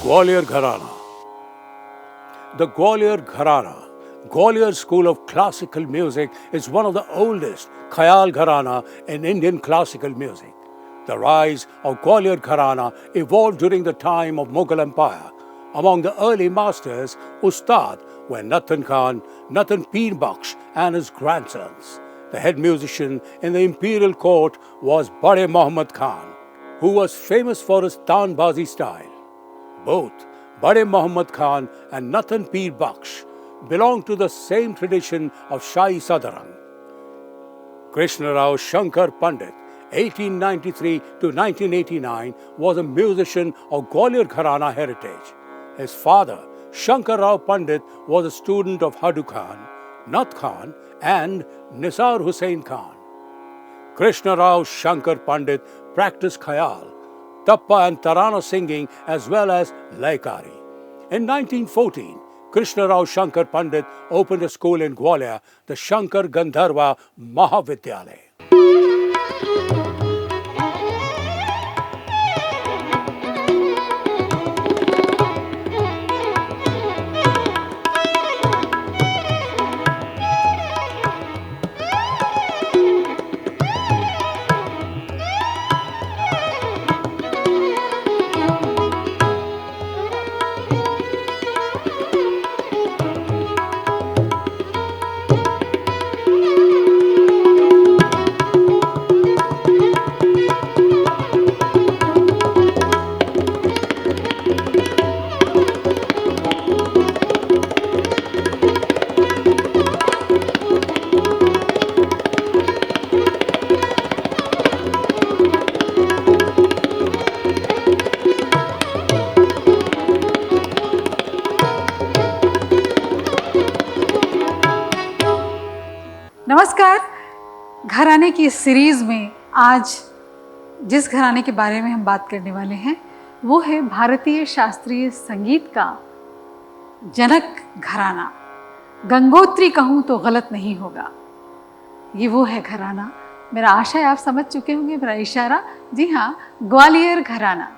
Gwalior Gharana. The Gwalior Gharana, Gwalior School of Classical Music, is one of the oldest Khayal Gharana in Indian classical music. The rise of Gwalior Gharana evolved during the time of Mughal Empire. Among the early masters, Ustad were Nathan Khan, Nathan Peer Bakhsh and his grandsons. The head musician in the imperial court was Bade Muhammad Khan, who was famous for his Tanbazi style. Both Bade Muhammad Khan and Nathan Peer Bakhsh belong to the same tradition of Shahi Sadarang. Krishna Rao Shankar Pandit, 1893 to 1989, was a musician of Gwalior Gharana heritage. His father, Shankar Rao Pandit, was a student of Hadu Khan, Nat Khan and Nisar Hussain Khan. Krishna Rao Shankar Pandit practiced Khayal, Tappa and Tarana singing as well as Laikari. In 1914, Krishna Rao Shankar Pandit opened a school in Gwalior, the Shankar Gandharva Mahavidyalaya. नमस्कार। घराने की इस series में आज जिस घराने के बारे में हम बात करने वाले हैं वो है भारतीय शास्त्रीय संगीत का जनक घराना। गंगोत्री कहूँ तो गलत नहीं होगा, ये वो है घराना। मेरा आशा है आप समझ चुके होंगे मेरा इशारा। जी हाँ, ग्वालियर घराना,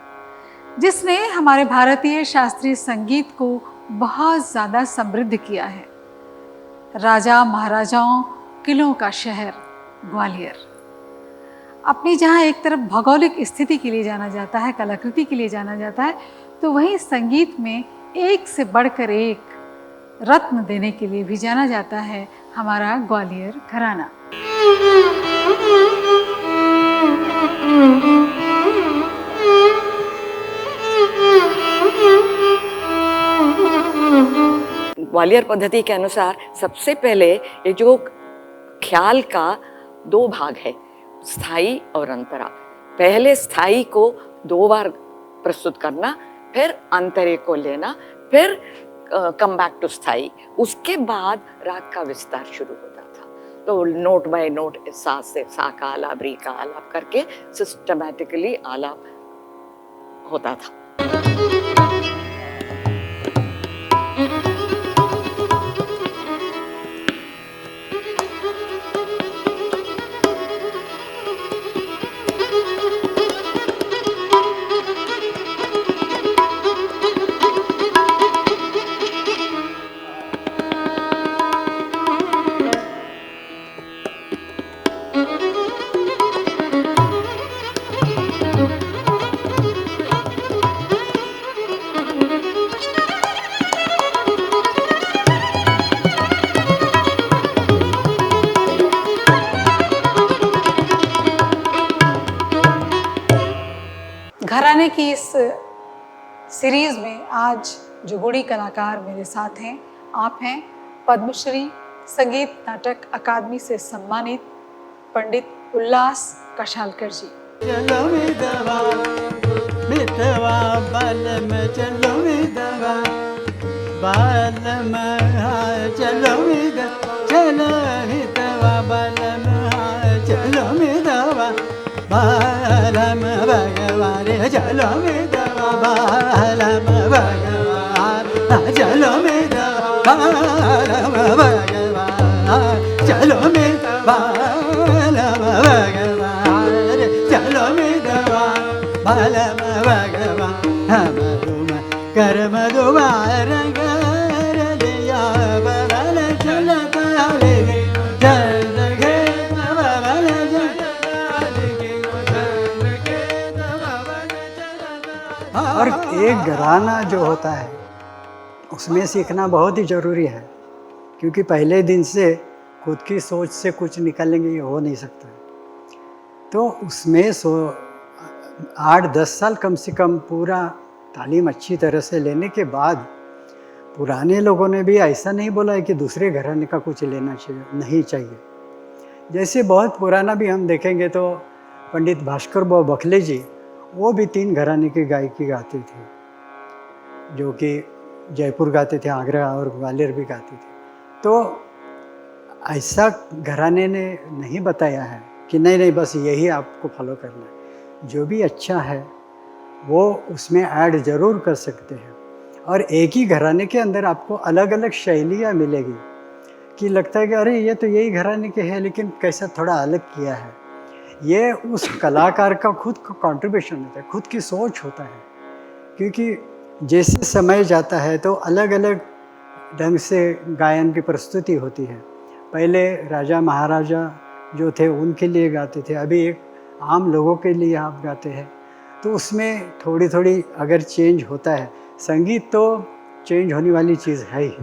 जिसने हमारे भारतीय शास्त्रीय संगीत को बहुत ज़्यादा समृद्ध किया है। राजा महाराजाओं, किलों का शहर ग्वालियर अपनी जहाँ एक तरफ भौगोलिक स्थिति के लिए जाना जाता है, कलाकृति के लिए जाना जाता है, तो वहीं संगीत में एक से बढ़कर एक रत्न देने के लिए भी जाना जाता है हमारा ग्वालियर घराना। ग्वालियर पद्धति के अनुसार सबसे पहले ये जो ख्याल का दो भाग है, स्थाई और अंतरा। पहले स्थाई को 2 बार प्रस्तुत करना, फिर अंतरे को लेना, फिर कम बैक टू स्थाई। उसके बाद राग का विस्तार शुरू होता था। तो नोट बाय नोट सा से सा का आलाप, री का आलाप करके सिस्टमैटिकली आलाप होता था। घराने की इस सीरीज़ में आज जो गुणी कलाकार मेरे साथ हैं, आप हैं पद्मश्री संगीत नाटक अकादमी से सम्मानित पंडित उल्लास कशालकर जी। चलो विधवा विधवा बाल में, चलो विधवा बाल में, चलो विधवा, चलो विधवा बाल में, चलो विधवा बाल में भगवान, चलो विधवा बाल में भगवान, चलो विधवा बाल में भगवान, चलो विधवा बाल में भगवान, चलो विधवा बाल में भगवान, कर मधुबार कर दिया बबल चल काले गे चल गे बबल चल काले गे चल गे बबल चल। और एक घराना जो होता है उसमें सीखना बहुत ही ज़रूरी है, क्योंकि पहले दिन से खुद की सोच से कुछ निकालेंगे ये हो नहीं सकता। तो उसमें 8-10 साल कम से कम पूरा तालीम अच्छी तरह से लेने के बाद, पुराने लोगों ने भी ऐसा नहीं बोला है कि दूसरे घराने का कुछ लेना चाहिए, नहीं चाहिए। जैसे बहुत पुराना भी हम देखेंगे तो पंडित भास्कर बुआ बखले जी, वो भी 3 घराने की गायकी गाते थे, जो कि जयपुर गाते थे, आगरा और ग्वालियर भी गाते थे। तो ऐसा घराने ने नहीं बताया है कि नहीं नहीं बस यही आपको फॉलो करना है। जो भी अच्छा है वो उसमें ऐड ज़रूर कर सकते हैं। और एक ही घराने के अंदर आपको अलग अलग शैलियाँ मिलेगी कि लगता है कि अरे ये तो यही घराने के है लेकिन कैसा थोड़ा अलग किया है। ये उस कलाकार का खुद का कंट्रीब्यूशन होता है, खुद की सोच होता है। क्योंकि जैसे समय जाता है तो अलग अलग ढंग से गायन की प्रस्तुति होती है। पहले राजा महाराजा जो थे उनके लिए गाते थे, अभी एक आम लोगों के लिए आप गाते हैं, तो उसमें थोड़ी थोड़ी अगर चेंज होता है। संगीत तो चेंज होने वाली चीज़ है ही।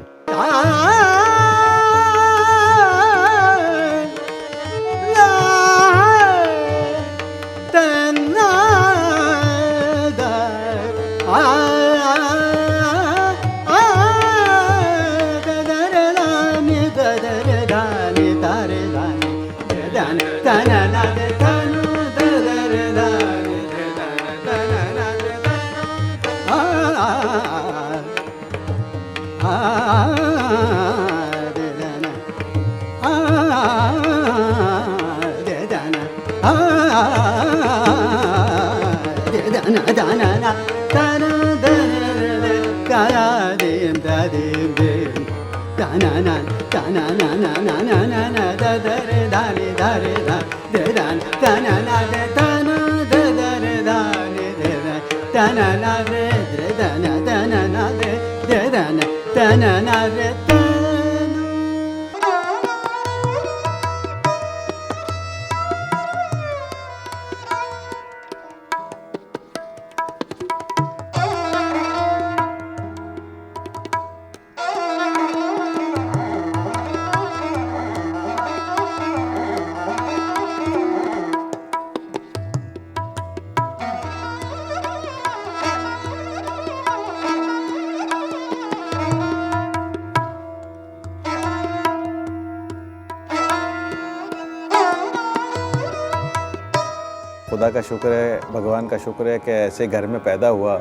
खुदा का शुक्र है, भगवान का शुक्र है कि ऐसे घर में पैदा हुआ।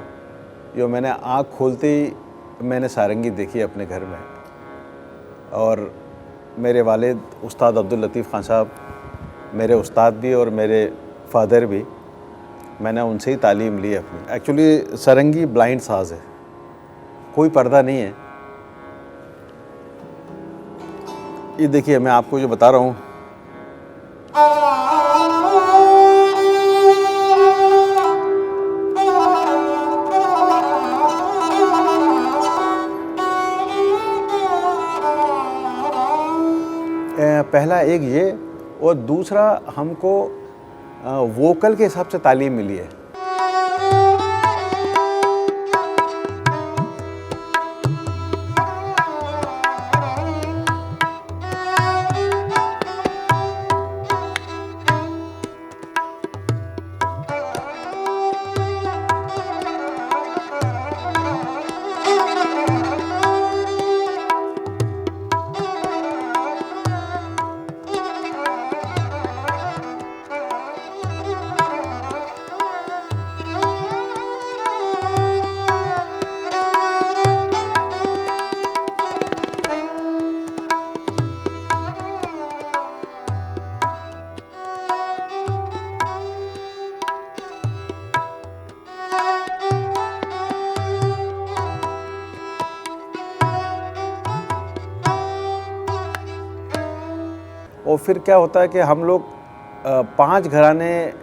जो मैंने आँख खोलते ही मैंने सारंगी देखी अपने घर में। और मेरे वालिद उस्ताद अब्दुल लतीफ़ खान साहब मेरे उस्ताद भी और मेरे फादर भी, मैंने उनसे ही तालीम ली अपनी। एक्चुअली सारंगी ब्लाइंड साज़ है, कोई पर्दा नहीं है। ये देखिए मैं आपको जो बता रहा हूँ, पहला एक ये, और दूसरा हमको वोकल के हिसाब से तालीम मिली है। और फिर क्या होता है कि हम लोग 5 घराने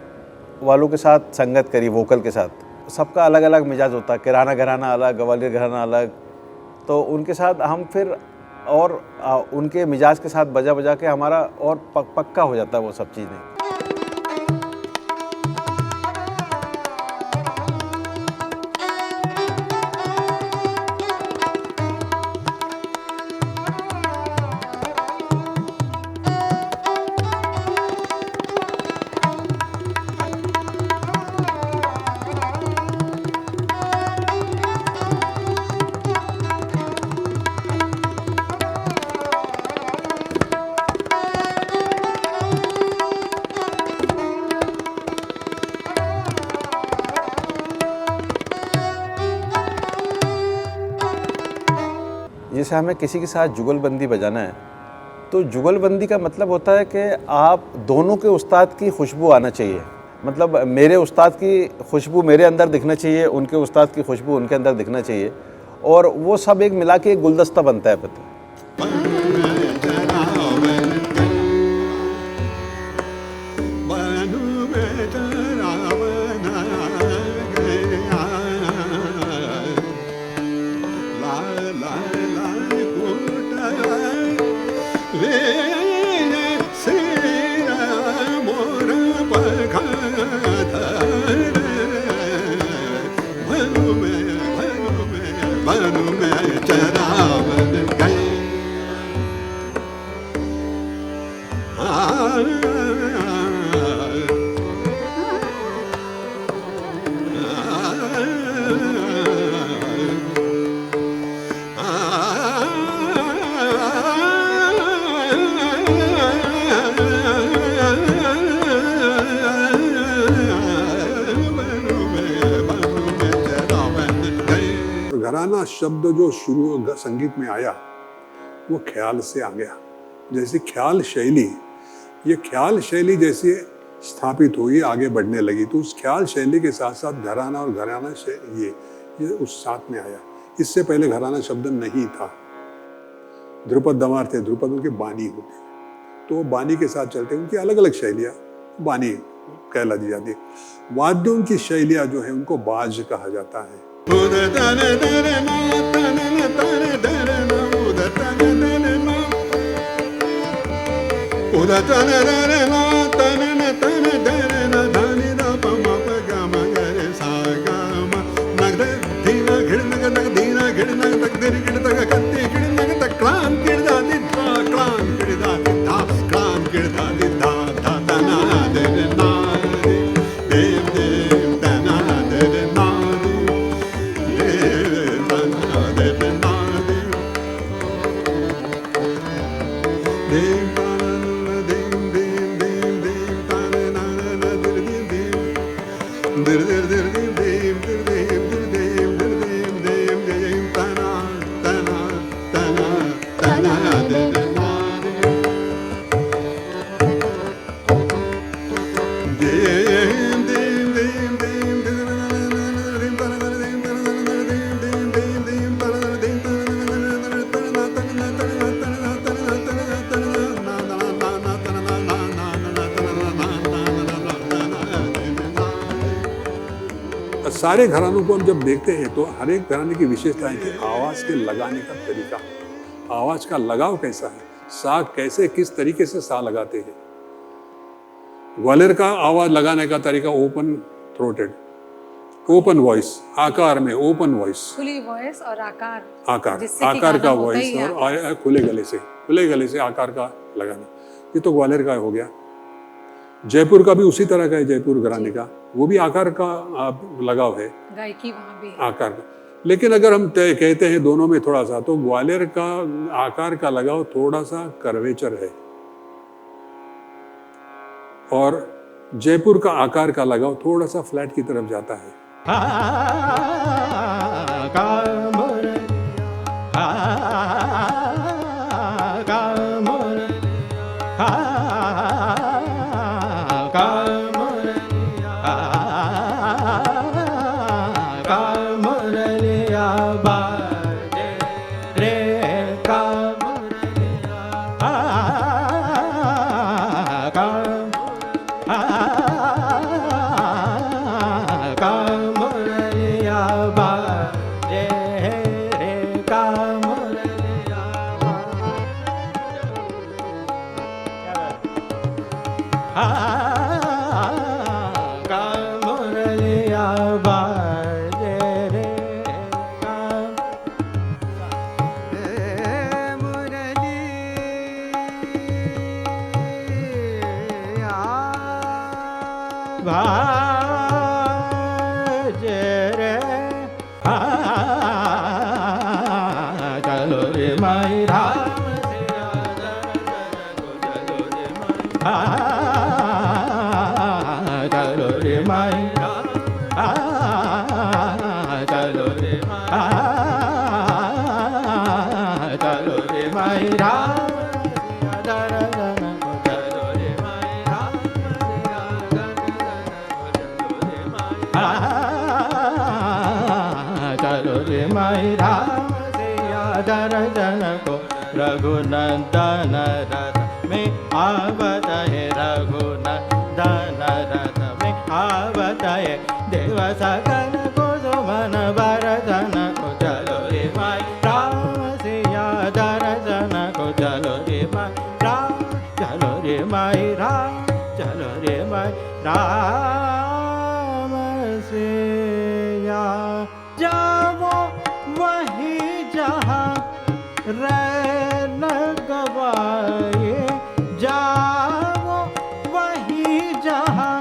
वालों के साथ संगत करी, वोकल के साथ सबका अलग अलग मिजाज होता है, किराना घराना अलग, ग्वालियर घराना अलग। तो उनके साथ हम फिर और उनके मिजाज के साथ बजा बजा के हमारा और पक्का हो जाता है वो सब चीज़ें। जैसे हमें किसी के साथ जुगलबंदी बजाना है तो जुगलबंदी का मतलब होता है कि आप दोनों के उस्ताद की खुशबू आना चाहिए। मतलब मेरे उस्ताद की खुशबू मेरे अंदर दिखना चाहिए, उनके उस्ताद की खुशबू उनके अंदर दिखना चाहिए, और वो सब एक मिला के एक गुलदस्ता बनता है। पता घराना शब्द जो शुरू संगीत में आया वो ख्याल से आ गया। जैसे ख्याल शैली, ये ख्याल शैली जैसे स्थापित हुई, आगे बढ़ने लगी, तो उस ख्याल शैली के साथ साथ घराना और घराना ये उस साथ में आया। इससे पहले घराना शब्द नहीं था। ध्रुपद दमार थे, ध्रुपद उनके बानी होते, तो बानी के साथ चलते, उनकी अलग अलग शैलियाँ बानी कहला दी जाती है। वाद्यों की शैलियाँ जो है उनको बाज कहा जाता है। सारे घरानों को हम जब देखते हैं तो हर एक घराने की विशेषता है कि आवाज़ के लगाने का तरीका, आवाज़ का लगाव कैसा है, सा कैसे किस तरीके से सा लगाते हैं। ग्वालियर का आवाज़ लगाने का तरीका ओपन थ्रोटेड, ओपन वॉइस, आकार में ओपन वॉइस, खुली वॉइस और आकार आकार का वॉइस और खुले गले से आकार का लगाना, ये तो ग्वालियर का हो गया। जयपुर का भी उसी तरह का है, जयपुर घराने का वो भी आकार का लगाव है, गायकी वहाँ भी आकार का। लेकिन अगर हम कहते हैं दोनों में थोड़ा सा, तो ग्वालियर का आकार का लगाव थोड़ा सा कर्वेचर है और जयपुर का आकार का लगाव थोड़ा सा फ्लैट की तरफ जाता है। Come on. चलो रे माई राम सिया चलो रे माई चलो रे चलो रे माई राम चलो रे माई राम सिया दर्शन को रघुनंदन रथ में आवत है रघुनंदन रथ में आवत है देव सकल को सुमन बरसन को चलो रे माई राम सिया दर्शन को चलो रे माई राम चलो रे माई राम चलो रे माई राम सिया जाओ वही जहाँ रैन गवाए जाओ वही जहाँ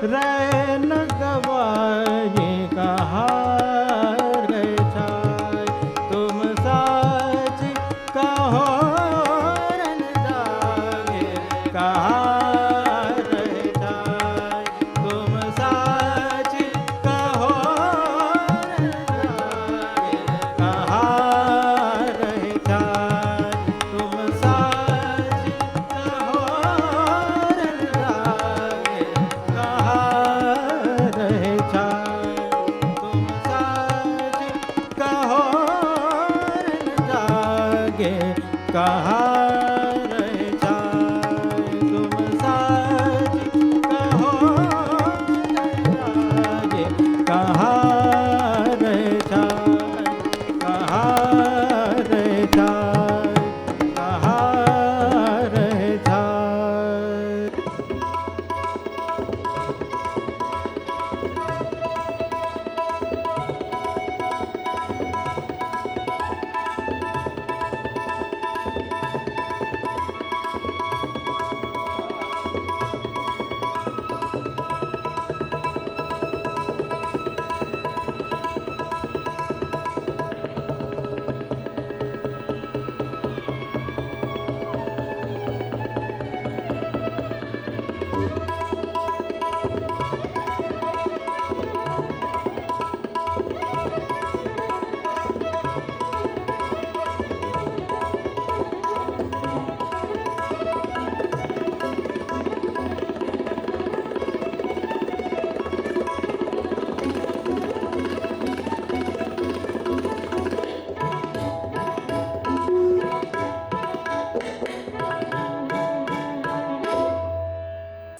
रैन गवाए कहाँ रह जाए तुम सच कहो रन जागे कहाँ रह जाए तुम सच कहो रन जागे कहाँ रह जाए तुम सच कहो रन जागे कहाँ रह जाए तुम सच कहो रन जागे कहाँ रह जाए तुम सच कहो रन जागे कहाँ रह जाए कहाँ रह जाए कहाँ रह जाए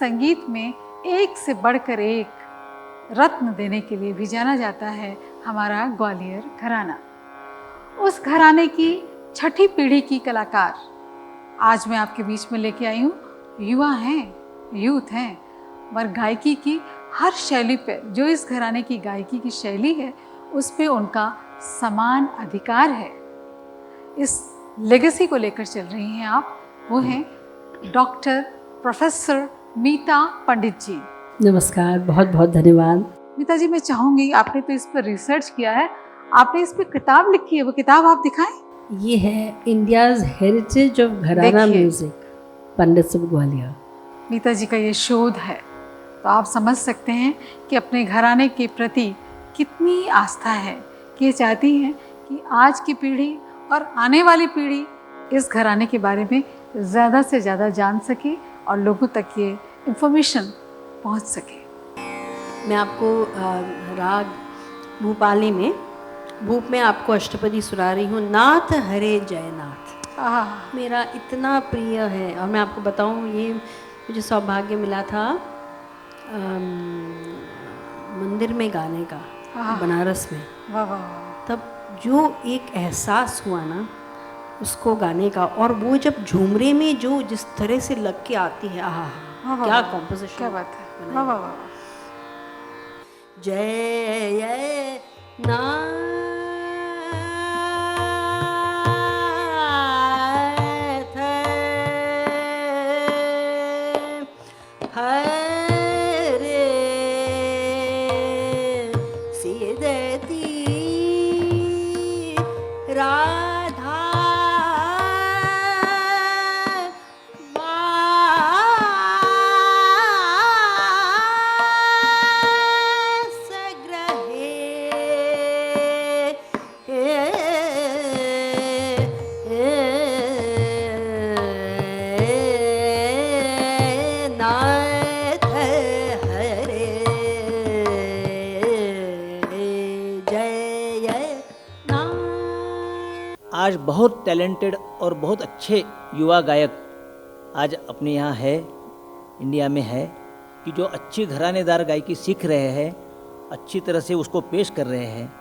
संगीत में एक से बढ़कर एक रत्न देने के लिए भी जाना जाता है हमारा ग्वालियर घराना। उस घराने की छठी पीढ़ी की कलाकार आज मैं आपके बीच में लेके आई हूँ। युवा हैं, यूथ हैं, मगर गायकी की हर शैली पे जो इस घराने की गायकी की शैली है उस पे उनका समान अधिकार है। इस लेगेसी को लेकर चल रही हैं आप, वो हैं डॉक्टर प्रोफेसर मीता पंडित जी। नमस्कार, बहुत बहुत धन्यवाद। मीता जी, मैं चाहूँगी, आपने तो इस पर रिसर्च किया है, आपने इस पर किताब लिखी है, वो किताब आप दिखाएं। ये है इंडियाज़ हेरिटेज ऑफ घराना म्यूजिक, पंडित सब ग्वालियर। मीता जी का ये शोध है, तो आप समझ सकते हैं कि अपने घराने के प्रति कितनी आस्था है कि ये चाहती हैं कि आज की पीढ़ी और आने वाली पीढ़ी इस घराने के बारे में ज़्यादा से ज़्यादा जान सके और लोगों तक ये इन्फॉर्मेशन पहुंच सके। मैं आपको राग भूपाली में भूप में आपको अष्टपदी सुना रही हूँ। नाथ हरे जयनाथ मेरा इतना प्रिय है, और मैं आपको बताऊँ ये मुझे सौभाग्य मिला था मंदिर में गाने का, बनारस में। वाह वाह। तब जो एक एहसास हुआ ना उसको गाने का, और वो जब झूमरे में जो जिस तरह से लग के आती है, क्या कॉम्पोजिशन, क्या बात है। वाह वाह वाह। जय नाथ हरे सिद्धि आज बहुत टैलेंटेड और बहुत अच्छे युवा गायक आज अपने यहाँ है, इंडिया में है, कि जो अच्छी घरानेदार गायकी सीख रहे हैं, अच्छी तरह से उसको पेश कर रहे हैं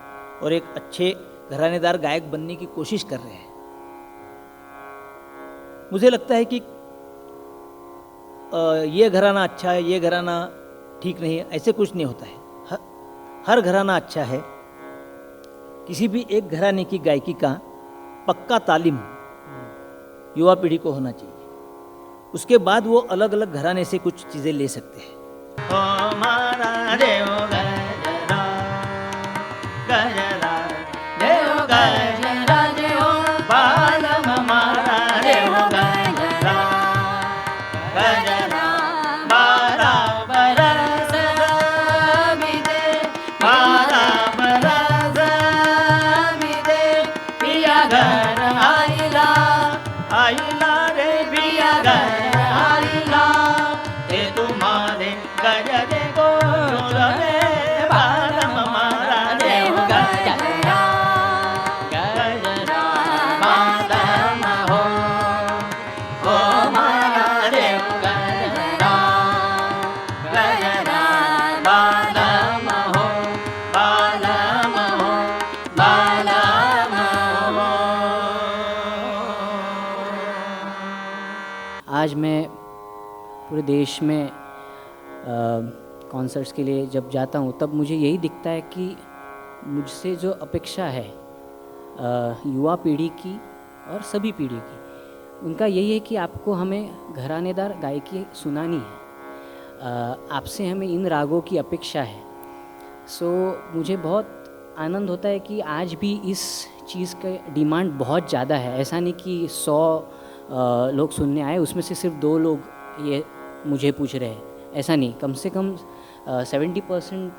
और एक अच्छे घरानेदार गायक बनने की कोशिश कर रहे हैं। मुझे लगता है कि ये घराना अच्छा है, ये घराना ठीक नहीं है, ऐसे कुछ नहीं होता है। हर घराना अच्छा है। किसी भी एक घराने की गायकी का पक्का तालीम युवा पीढ़ी को होना चाहिए, उसके बाद वो अलग अलग घराने से कुछ चीज़ें ले सकते हैं। ओ मारा देव गजरा गजरा देव गजरा देव बालम मारा देव गजरा गजरा बारा बरस बीते बारा बरस बीते पिया घर आइला आइला रे पिया घर आइला ते तुम्हारे गजरे को रे बालम मारा देव गजरा गजरा बालम हो ओ मारा देव गजरा गजरा बालम हो बालम हो बालम हो। आज मैं पूरे देश में कॉन्सर्ट्स के लिए जब जाता हूँ तब मुझे यही दिखता है कि मुझसे जो अपेक्षा है युवा पीढ़ी की और सभी पीढ़ी की, उनका यही है कि आपको हमें घरानेदार गायकी सुनानी है, आपसे हमें इन रागों की अपेक्षा है। सो मुझे बहुत आनंद होता है कि आज भी इस चीज़ का डिमांड बहुत ज़्यादा है। ऐसा नहीं कि 100 लोग सुनने आए उसमें से सिर्फ 2 लोग ये मुझे पूछ रहे हैं, ऐसा नहीं। कम से कम 70%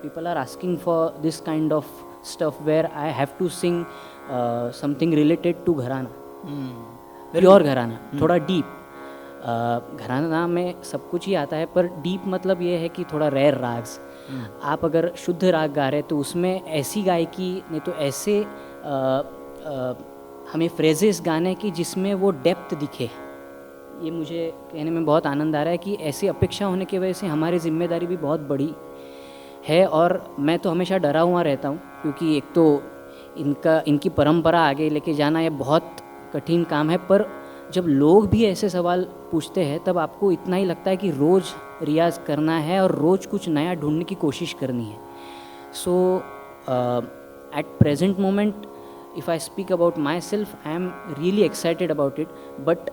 people are asking for this kind of stuff where I have to sing something related to घराना, प्योर घराना, थोड़ा डीप। घराना में सब कुछ ही आता है पर डीप मतलब ये है कि थोड़ा रेयर राग्स। आप अगर शुद्ध राग गा रहे हैं तो उसमें ऐसी गायकी नहीं तो ऐसे हमें फ्रेजेस गाने की जिसमें वो डेप्थ दिखे। ये मुझे कहने में बहुत आनंद आ रहा है कि ऐसी अपेक्षा होने की वजह से हमारी जिम्मेदारी भी बहुत बड़ी है। और मैं तो हमेशा डरा हुआ रहता हूँ क्योंकि एक तो इनकी परंपरा आगे लेके जाना ये बहुत कठिन काम है। पर जब लोग भी ऐसे सवाल पूछते हैं तब आपको इतना ही लगता है कि रोज़ रियाज़ करना है और रोज़ कुछ नया ढूंढने की कोशिश करनी है। So at present moment if I speak about myself, I am really excited about it. But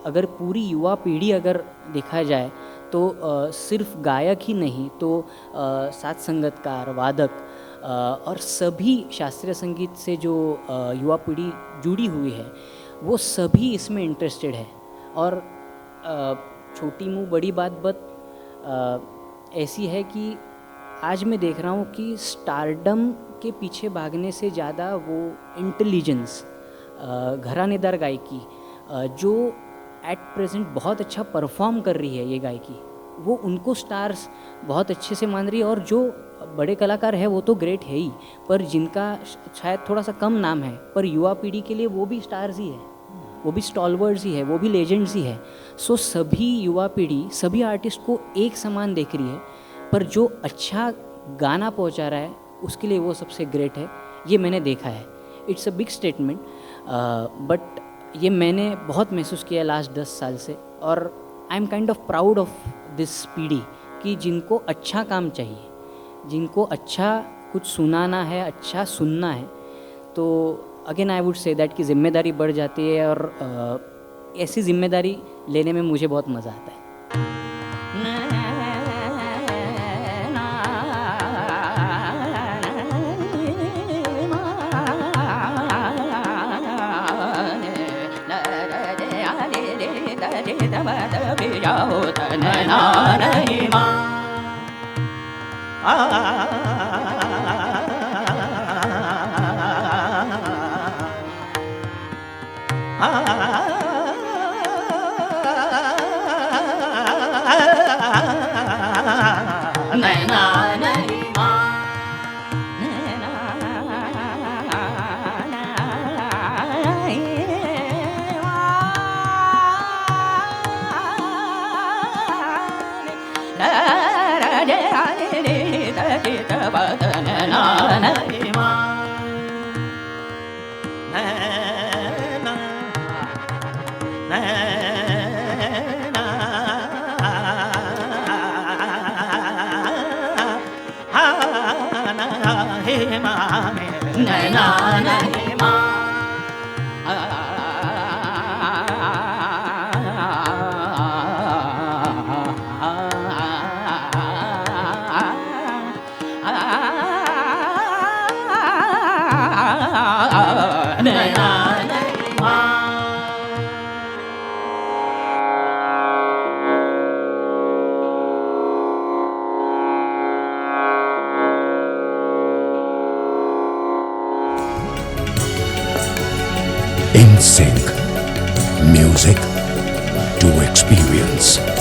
अगर पूरी युवा पीढ़ी अगर देखा जाए तो सिर्फ गायक ही नहीं तो साथ संगतकार, वादक और सभी शास्त्रीय संगीत से जो युवा पीढ़ी जुड़ी हुई है वो सभी इसमें इंटरेस्टेड है। और छोटी मुँह बड़ी बात ऐसी है कि आज मैं देख रहा हूँ कि स्टारडम के पीछे भागने से ज़्यादा वो इंटेलिजेंस, घरानेदार गायकी जो एट प्रेजेंट बहुत अच्छा परफॉर्म कर रही है ये गायकी, वो उनको स्टार्स बहुत अच्छे से मान रही है। और जो बड़े कलाकार है वो तो ग्रेट है ही, पर जिनका शायद थोड़ा सा कम नाम है पर युवा पीढ़ी के लिए वो भी स्टार्स ही है, वो भी स्टॉलवर्ड्स ही है, वो भी लेजेंड्स ही है। सो सभी युवा पीढ़ी सभी आर्टिस्ट को एक समान देख रही है, पर जो अच्छा गाना पहुंचा रहा है उसके लिए वो सबसे ग्रेट है। ये मैंने देखा है। It's a big statement but ये मैंने बहुत महसूस किया लास्ट 10 साल से। और I am kind of proud of this पीढ़ी कि जिनको अच्छा काम चाहिए, जिनको अच्छा कुछ सुनाना है, अच्छा सुनना है, तो again I would say that कि जिम्मेदारी बढ़ जाती है। और ऐसी जिम्मेदारी लेने में मुझे बहुत मज़ा आता है। In Sync. Music to experience.